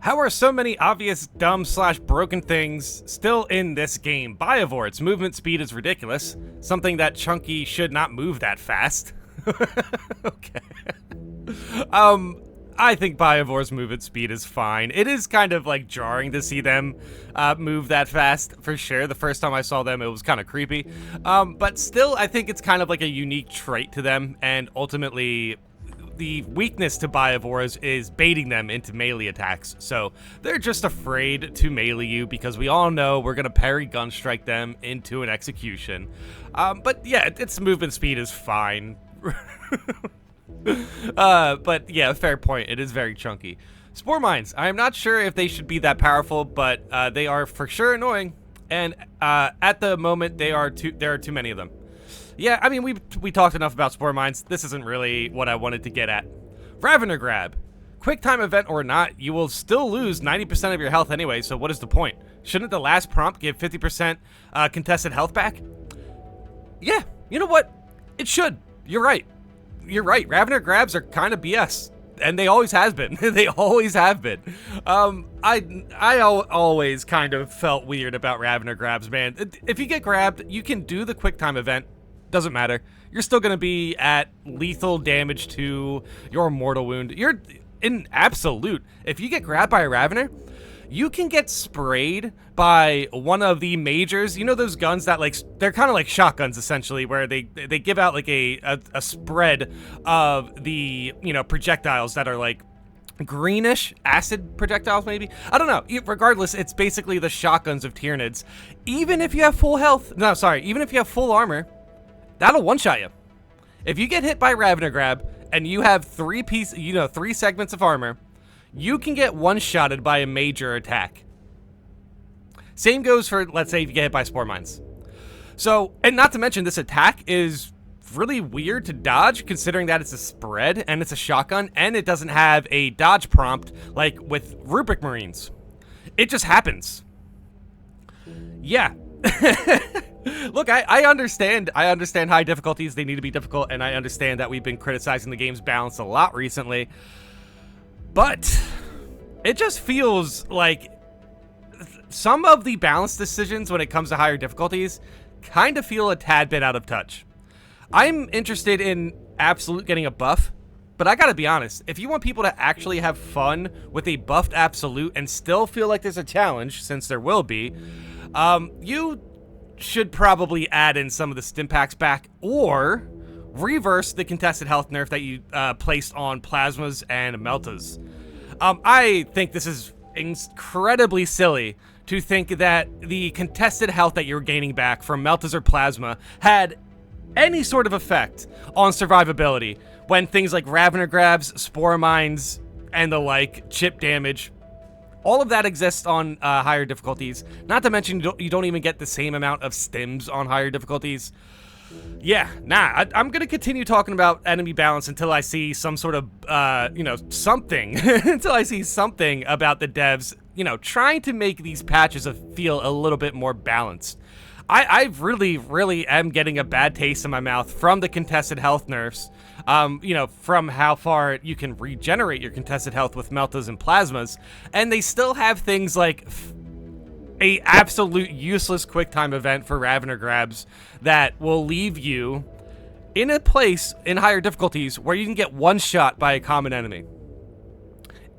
How are so many obvious dumb / broken things still in this game? Biovore, its movement speed is ridiculous. Something that Chunky should not move that fast. Okay. I think Biovore's movement speed is fine. It is kind of like jarring to see them move that fast, for sure. The first time I saw them, it was kind of creepy. But still, I think it's kind of like a unique trait to them, and ultimately, the weakness to Biovores is baiting them into melee attacks. So they're just afraid to melee you because we all know we're going to parry gunstrike them into an execution. But yeah, its movement speed is fine. But yeah, fair point. It is very chunky. Spore mines. I am not sure if they should be that powerful, but they are for sure annoying. And at the moment, there are too many of them. Yeah, I mean, we talked enough about spore mines. This isn't really what I wanted to get at. Ravener Grab. Quick time event or not, you will still lose 90% of your health anyway, so what is the point? Shouldn't the last prompt give 50% contested health back? Yeah, you know what? It should. You're right. You're right. Ravener Grabs are kind of BS. And they always has been. They always have been. I always kind of felt weird about Ravener Grabs, man. If you get grabbed, you can do the quick time event. Doesn't matter. You're still going to be at lethal damage to your mortal wound. You're in absolute. If you get grabbed by a Ravener, you can get sprayed by one of the majors. You know those guns that, like, they're kind of like shotguns, essentially, where they give out, like, a spread of the, you know, projectiles that are, like, greenish acid projectiles, maybe? I don't know. Regardless, it's basically the shotguns of Tyranids. Even if you have full health, no, sorry, even if you have full armor, that'll one-shot you. If you get hit by Ravener Grab and you have three segments of armor, you can get one-shotted by a major attack. Same goes for, let's say, if you get hit by spore mines. So, and not to mention, this attack is really weird to dodge, considering that it's a spread and it's a shotgun, and it doesn't have a dodge prompt like with Rubric Marines. It just happens. Yeah. Look, I understand high difficulties. They need to be difficult, and I understand that we've been criticizing the game's balance a lot recently. But it just feels like some of the balance decisions when it comes to higher difficulties kind of feel a tad bit out of touch. I'm interested in Absolute getting a buff, but I gotta be honest, if you want people to actually have fun with a buffed Absolute and still feel like there's a challenge, since there will be, you should probably add in some of the stim packs back, or reverse the contested health nerf that you placed on plasmas and meltas. I think this is incredibly silly to think that the contested health that you're gaining back from meltas or plasma had any sort of effect on survivability when things like Ravener Grabs, Spore Mines, and the like, chip damage, all of that exists on higher difficulties. Not to mention, you don't even get the same amount of stims on higher difficulties. Yeah, nah, I'm going to continue talking about enemy balance until I see some sort of, something. Until I see something about the devs, trying to make these patches feel a little bit more balanced. I really am getting a bad taste in my mouth from the contested health nerfs. From how far you can regenerate your contested health with meltas and plasmas, and they still have things like a absolute useless quick time event for Ravener Grabs that will leave you in a place in higher difficulties where you can get one shot by a common enemy.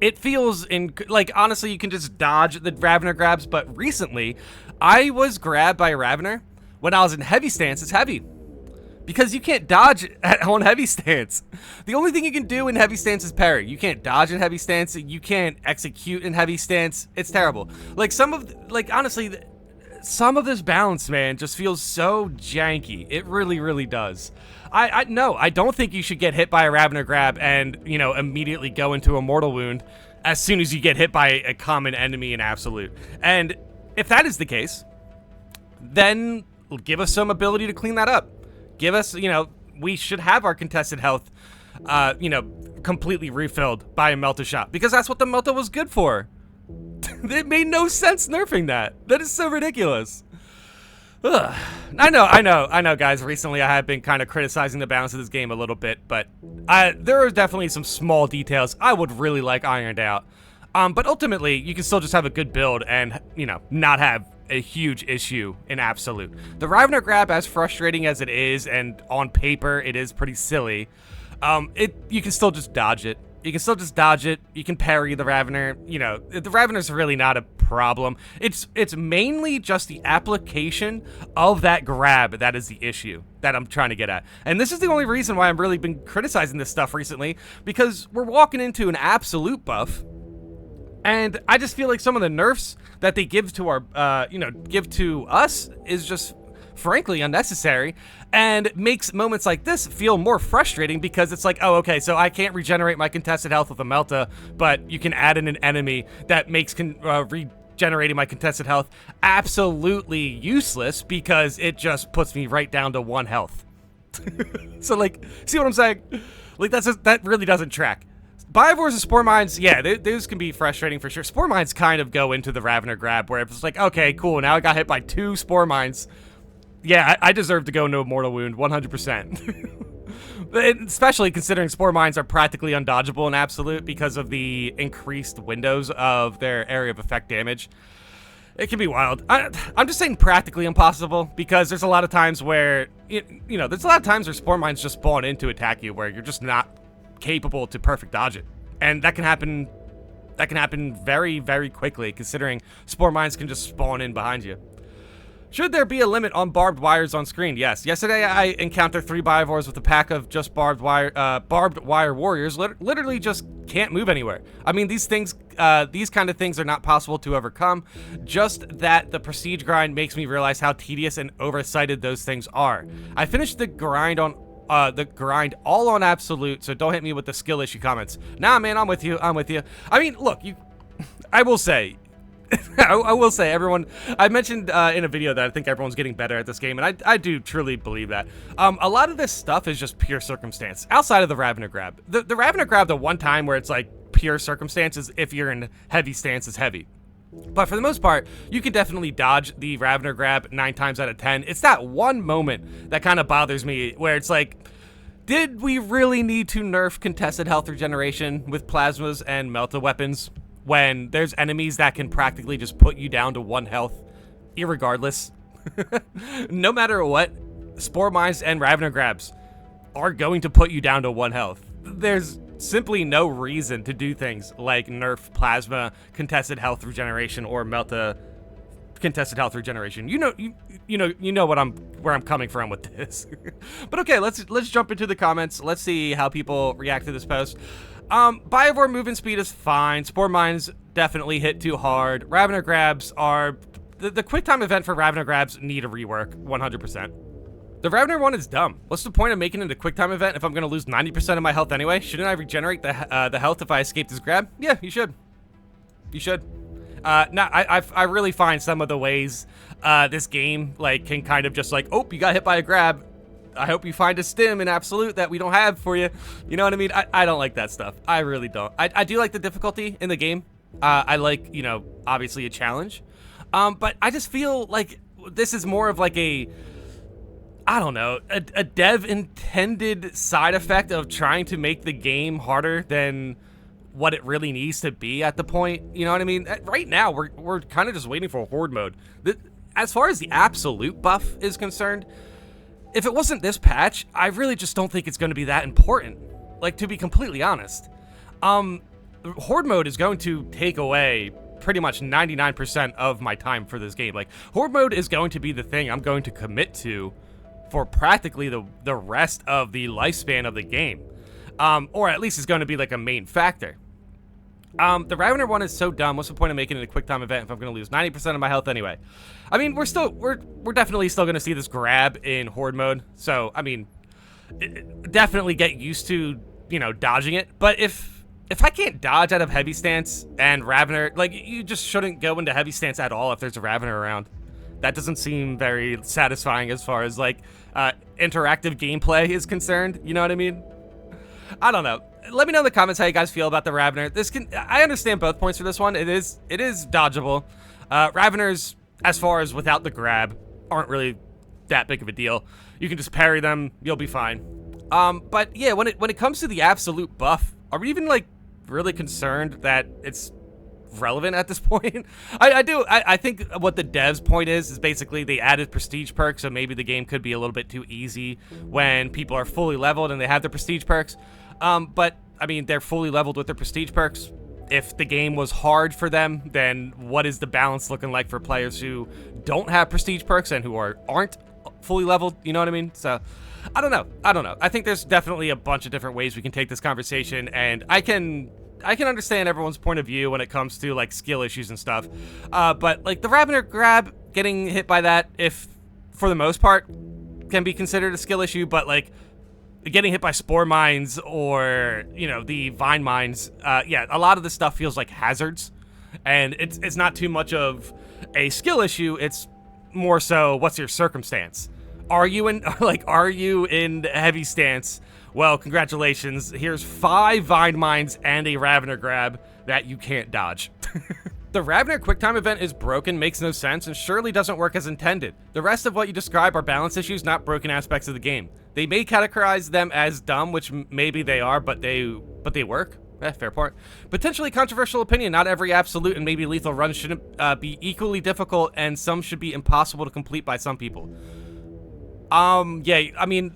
It feels honestly, you can just dodge the Ravener Grabs, but recently I was grabbed by a Ravener when I was in heavy stance. It's heavy. Because you can't dodge on heavy stance. The only thing you can do in heavy stance is parry. You can't dodge in heavy stance. You can't execute in heavy stance. It's terrible. Honestly, some of this balance, man, just feels so janky. It really, really does. No, I don't think you should get hit by a Ravener Grab and, immediately go into a mortal wound as soon as you get hit by a common enemy in Absolute. And if that is the case, then give us some ability to clean that up. Give us, we should have our contested health, completely refilled by a Melta shot, because that's what the Melta was good for. It made no sense nerfing that. That is so ridiculous. Ugh. I know, guys. Recently, I have been kind of criticizing the balance of this game a little bit, but there are definitely some small details I would really like ironed out. But ultimately, you can still just have a good build and, you know, not have a huge issue in absolute. The Ravener grab, as frustrating as it is, and on paper it is pretty silly, you can still just dodge it. You can still just dodge it. You can parry the Ravener. You know, the Ravener's really not a problem. It's mainly just the application of that grab that is the issue that I'm trying to get at. And this is the only reason why I've really been criticizing this stuff recently, because we're walking into an absolute buff, and I just feel like some of the nerfs that they give to our, give to us is just frankly unnecessary, and makes moments like this feel more frustrating, because it's like, oh, okay, so I can't regenerate my contested health with a Melta, but you can add in an enemy that makes regenerating my contested health absolutely useless, because it just puts me right down to 1 health. So, like, see what I'm saying? Like, that really doesn't track. Biovores and Spore Mines, yeah, those can be frustrating for sure. Spore Mines kind of go into the Ravener grab, where it's like, okay, cool, now I got hit by 2 Spore Mines. Yeah, I deserve to go into a mortal wound, 100%. Especially considering Spore Mines are practically undodgeable in absolute because of the increased windows of their area of effect damage. It can be wild. I'm just saying practically impossible, because there's a lot of times where, there's a lot of times where Spore Mines just spawn in to attack you, where you're just not capable to perfect dodge it. And that can happen very, very quickly, considering Spore Mines can just spawn in behind you. Should there be a limit on barbed wires on screen? Yes. Yesterday, I encountered 3 Biovores with a pack of just barbed wire warriors. Literally just can't move anywhere. I mean, these kind of things are not possible to overcome. Just that the prestige grind makes me realize how tedious and oversighted those things are. I finished the grind all on absolute, so don't hit me with the skill issue comments. Nah, man, I'm with you. I mean, look, I will say, everyone, I mentioned in a video that I think everyone's getting better at this game, and I do truly believe that. A lot of this stuff is just pure circumstance, outside of the Ravener grab. The Ravener grab, the one time where it's like pure circumstances, if you're in heavy stance, is heavy. But for the most part, you can definitely dodge the Ravener grab 9 times out of 10. It's that one moment that kind of bothers me, where it's like, did we really need to nerf contested health regeneration with plasmas and Melta weapons, when there's enemies that can practically just put you down to 1 health, irregardless? No matter what, Spore Mines and Ravener grabs are going to put you down to 1 health. There's simply no reason to do things like nerf plasma contested health regeneration or Melta contested health regeneration. You know where I'm coming from with this. But okay, let's jump into the comments. Let's see how people react to this post. Biovore movement speed is fine. Spore Mines definitely hit too hard. Ravener grabs are... The quick time event for Ravener grabs need a rework, 100%. The Ravener one is dumb. What's the point of making it a quick time event if I'm going to lose 90% of my health anyway? Shouldn't I regenerate the health if I escape this grab? Yeah, you should. You should. I really find some of the ways this game can kind of just oh, you got hit by a grab. I hope you find a stim in absolute that we don't have for you. You know what I mean? I don't like that stuff. I really don't. I do like the difficulty in the game. I like, obviously a challenge. But I just feel like this is more of a dev intended side effect of trying to make the game harder than what it really needs to be at the point. You know what I mean? Right now, we're kind of just waiting for horde mode. As far as the absolute buff is concerned, if it wasn't this patch, I really just don't think it's going to be that important. To be completely honest. Horde mode is going to take away pretty much 99% of my time for this game. Horde mode is going to be the thing I'm going to commit to for practically the rest of the lifespan of the game. Or at least it's going to be a main factor. The Ravener one is so dumb. What's the point of making it a quick time event if I'm going to lose 90% of my health anyway? I mean, we're definitely still going to see this grab in Horde mode. So, I mean, definitely get used to, dodging it. But if I can't dodge out of heavy stance and Ravener, you just shouldn't go into heavy stance at all if there's a Ravener around. That doesn't seem very satisfying as far as interactive gameplay is concerned. You know what I mean? I don't know. Let me know in the comments how you guys feel about the Ravener. I understand both points for this one. It is dodgeable. Raveners, as far as without the grab, aren't really that big of a deal. You can just parry them, you'll be fine. But yeah, when it comes to the absolute buff, are we even really concerned that it's relevant at this point. I think what the devs' point is basically they added prestige perks, so maybe the game could be a little bit too easy when people are fully leveled and they have their prestige perks. But I mean, they're fully leveled with their prestige perks. If the game was hard for them, then what is the balance looking like for players who don't have prestige perks and who aren't fully leveled? You know what I mean? So I don't know. I think there's definitely a bunch of different ways we can take this conversation, and I can understand everyone's point of view when it comes to like skill issues and stuff. But like the Ravener grab, getting hit by that, if for the most part can be considered a skill issue, but like getting hit by spore mines or, you know, the vine mines, yeah, a lot of this stuff feels like hazards, and it's not too much of a skill issue. It's more so, what's your circumstance? Are you in heavy stance? Well, congratulations. Here's 5 vine mines and a Ravener grab that you can't dodge. The Ravener QuickTime event is broken, makes no sense, and surely doesn't work as intended. The rest of what you describe are balance issues, not broken aspects of the game. They may categorize them as dumb, which maybe they are, but they work. Fair point. Potentially controversial opinion. Not every absolute and maybe lethal run shouldn't be equally difficult, and some should be impossible to complete by some people. Yeah, I mean,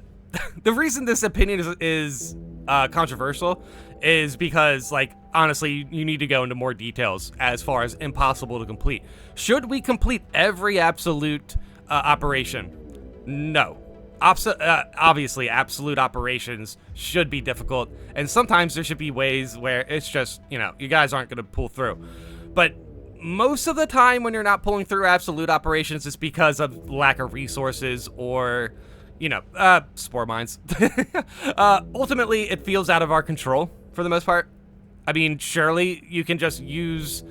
the reason this opinion is controversial is because, like, honestly, you need to go into more details as far as impossible to complete. Should we complete every absolute operation? No. Obviously, absolute operations should be difficult, and sometimes there should be ways where it's just, you know, you guys aren't going to pull through. But most of the time when you're not pulling through absolute operations, it's because of lack of resources or, you know, spore mines. Ultimately, it feels out of our control for the most part. I mean, surely you can just use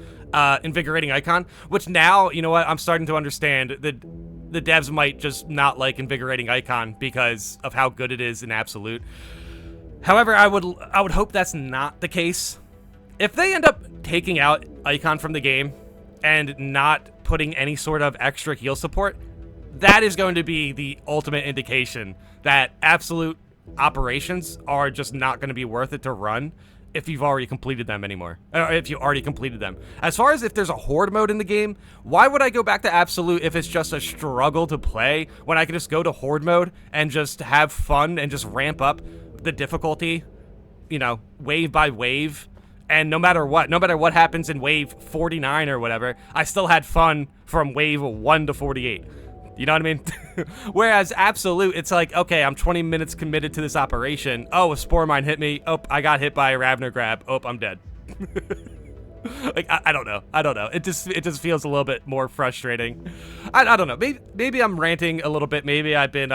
Invigorating Icon, which now, you know what, I'm starting to understand that the devs might just not like Invigorating Icon because of how good it is in absolute. However, I would hope that's not the case. If they end up taking out Icon from the game and not putting any sort of extra heal support, that is going to be the ultimate indication that absolute operations are just not going to be worth it to run if you've already completed them anymore, or if you already completed them. As far as if there's a horde mode in the game, why would I go back to absolute if it's just a struggle to play when I can just go to horde mode and just have fun and just ramp up the difficulty, you know, wave by wave, and no matter what happens in wave 49 or whatever, I still had fun from wave 1 to 48. You know what I mean? Whereas absolute, it's like, okay, I'm 20 minutes committed to this operation. Oh, a spore mine hit me. Oh, I got hit by a Ravener grab. Oh, I'm dead. Like, I don't know. It just feels a little bit more frustrating. I don't know. Maybe I'm ranting a little bit. Maybe I've been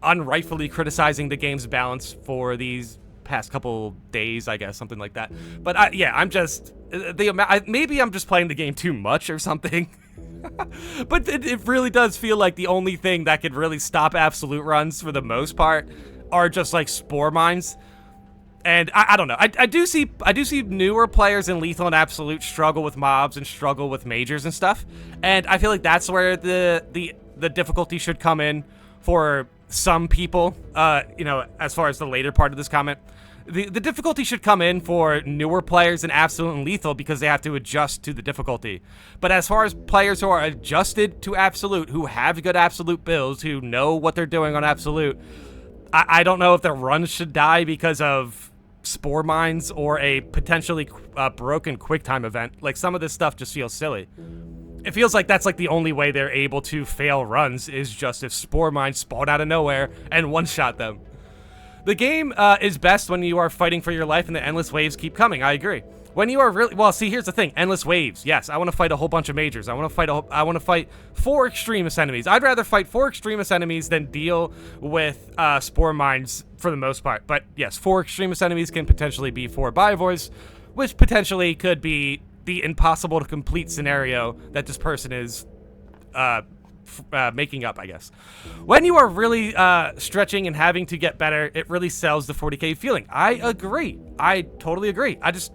unrightfully criticizing the game's balance for these past couple days, I guess, something like that. But yeah, I'm just maybe I'm just playing the game too much or something. But it really does feel like the only thing that could really stop absolute runs for the most part are just like spore mines. And I don't know. I do see newer players in lethal and absolute struggle with mobs and struggle with majors and stuff. And I feel like that's where the difficulty should come in for some people. You know, as far as the later part of this comment. The difficulty should come in for newer players in absolute and lethal because they have to adjust to the difficulty. But as far as players who are adjusted to absolute, who have good absolute builds, who know what they're doing on absolute, I don't know if their runs should die because of spore mines or a potentially broken QuickTime event. Like, some of this stuff just feels silly. It feels like that's like the only way they're able to fail runs is just if spore mines spawn out of nowhere and one-shot them. The game is best when you are fighting for your life and the endless waves keep coming. I agree. When you are really, well, see, here's the thing. Endless waves. Yes, I want to fight a whole bunch of majors. I want to fight 4 extremist enemies. I'd rather fight 4 extremist enemies than deal with spore mines for the most part. But yes, 4 extremist enemies can potentially be 4 Biavoids, which potentially could be the impossible to complete scenario that this person is making up, I guess. When you are really stretching and having to get better, it really sells the 40k feeling. I agree. I totally agree. I just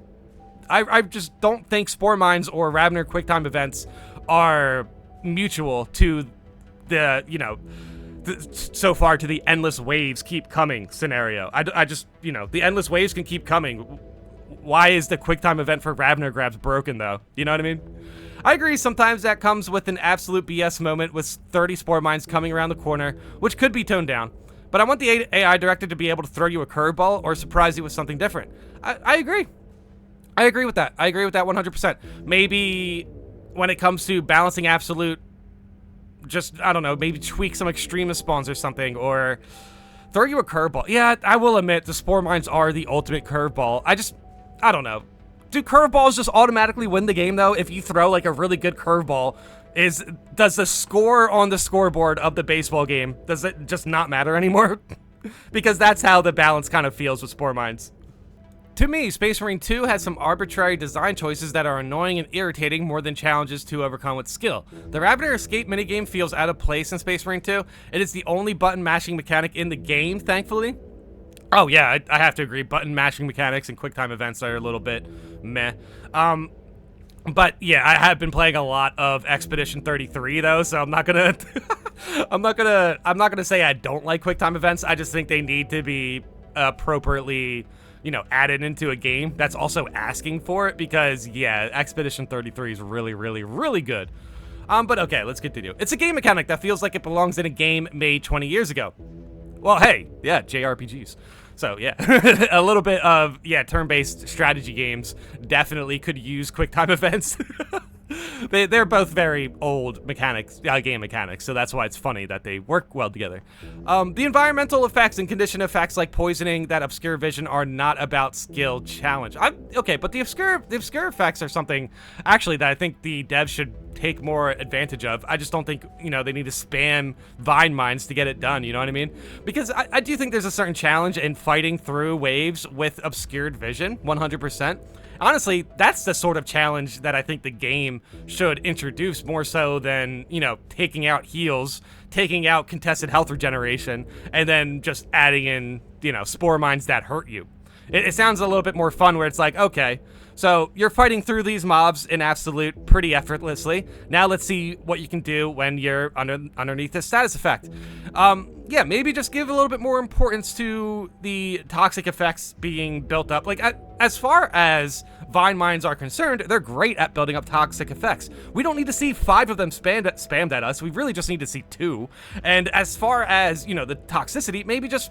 don't think spore mines or Ravener QuickTime events are mutual to the, you know, so far to the endless waves keep coming scenario. I just, you know, the endless waves can keep coming. why is the quick time event for Ravner grabs broken though? You know what I mean? I agree, sometimes that comes with an absolute BS moment with 30 Spore Mines coming around the corner, which could be toned down. But I want the AI director to be able to throw you a curveball or surprise you with something different. I agree. I agree with that. I agree with that 100%. Maybe when it comes to balancing absolute, just, I don't know, maybe tweak some extremist spawns or something, or throw you a curveball. Yeah, I will admit, the Spore Mines are the ultimate curveball. I don't know. Do curveballs just automatically win the game, though? If you throw, like, a really good curveball, does the score on the scoreboard of the baseball game, does it just not matter anymore? Because that's how the balance kind of feels with Spore Mines. To me, Space Marine 2 has some arbitrary design choices that are annoying and irritating more than challenges to overcome with skill. The Rabbiter Escape minigame feels out of place in Space Marine 2. It is the only button mashing mechanic in the game, thankfully. Oh yeah, I have to agree. Button mashing mechanics and quick time events are a little bit meh. But yeah, I have been playing a lot of Expedition 33 though, so I'm not gonna I'm not gonna say I don't like quick time events. I just think they need to be appropriately, you know, added into a game that's also asking for it, because yeah, Expedition 33 is really, really, really good. But okay, let's continue. It's a game mechanic that feels like it belongs in a game made 20 years ago. Well, hey, yeah, JRPGs. So yeah, a little bit of, yeah, turn-based strategy games definitely could use quick time events. They're both very old game mechanics, so that's why it's funny that they work well together. The environmental effects and condition effects like poisoning that obscure vision are not about skill challenge. Okay, but the obscure effects are something actually that I think the devs should take more advantage of. I just don't think, you know, they need to spam vine mines to get it done, you know what I mean? Because I do think there's a certain challenge in fighting through waves with obscured vision, 100%. Honestly, that's the sort of challenge that I think the game should introduce more so than, you know, taking out heals, taking out contested health regeneration, and then just adding in, you know, Spore Mines that hurt you. It sounds a little bit more fun where it's like, okay, so you're fighting through these mobs in absolute pretty effortlessly. Now let's see what you can do when you're underneath this status effect. Yeah, maybe just give a little bit more importance to the toxic effects being built up. Like, as far as Vine Mines are concerned, they're great at building up toxic effects. We don't need to see 5 of them spammed at us. We really just need to see 2. And as far as, you know, the toxicity, maybe just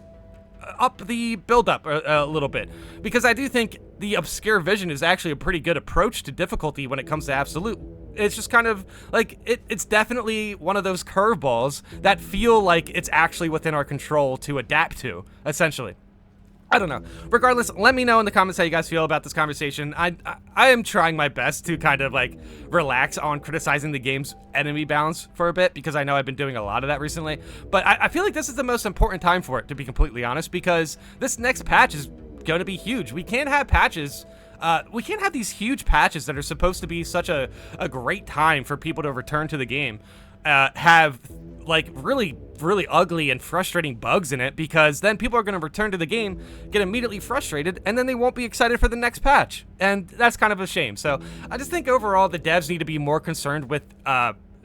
up the build-up a little bit, because I do think the obscure vision is actually a pretty good approach to difficulty when it comes to absolute. It's just kind of like it's definitely one of those curveballs that feel like it's actually within our control to adapt to, essentially. I don't know. Regardless, let me know in the comments how you guys feel about this conversation. I am trying my best to kind of like relax on criticizing the game's enemy balance for a bit, because I know I've been doing a lot of that recently. But I feel like this is the most important time for it, to be completely honest, because this next patch is going to be huge. We can't have patches. We can't have these huge patches that are supposed to be such a great time for people to return to the game have like really ugly and frustrating bugs in it, because then people are going to return to the game, get immediately frustrated, and then they won't be excited for the next patch, and that's kind of a shame. So I just think overall the devs need to be more concerned with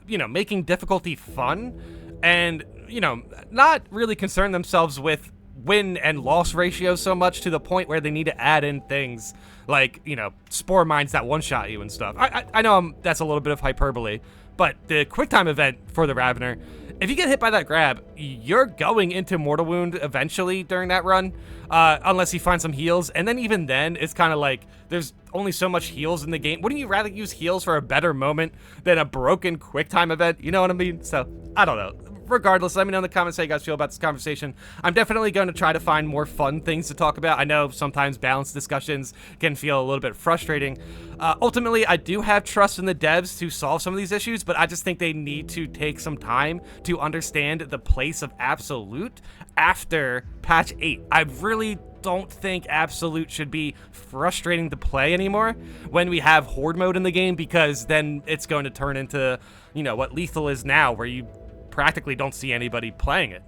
you know, making difficulty fun, and, you know, not really concern themselves with win and loss ratios so much to the point where they need to add in things like, you know, Spore Mines that one-shot you and stuff. I know that's a little bit of hyperbole, but the quick time event for the Ravener, if you get hit by that grab, you're going into Mortal Wound eventually during that run, unless you find some heals, and then even then, it's kind of like, there's only so much heals in the game. Wouldn't you rather use heals for a better moment than a broken quick time event? You know what I mean? So, I don't know. Regardless, let me know in the comments how you guys feel about this conversation. I'm definitely going to try to find more fun things to talk about. I know sometimes balanced discussions can feel a little bit frustrating. Ultimately, I do have trust in the devs to solve some of these issues, but I just think they need to take some time to understand the place of Absolute after patch 8. I really don't think Absolute should be frustrating to play anymore when we have Horde mode in the game, because then it's going to turn into, you know, what Lethal is now, where you practically don't see anybody playing it.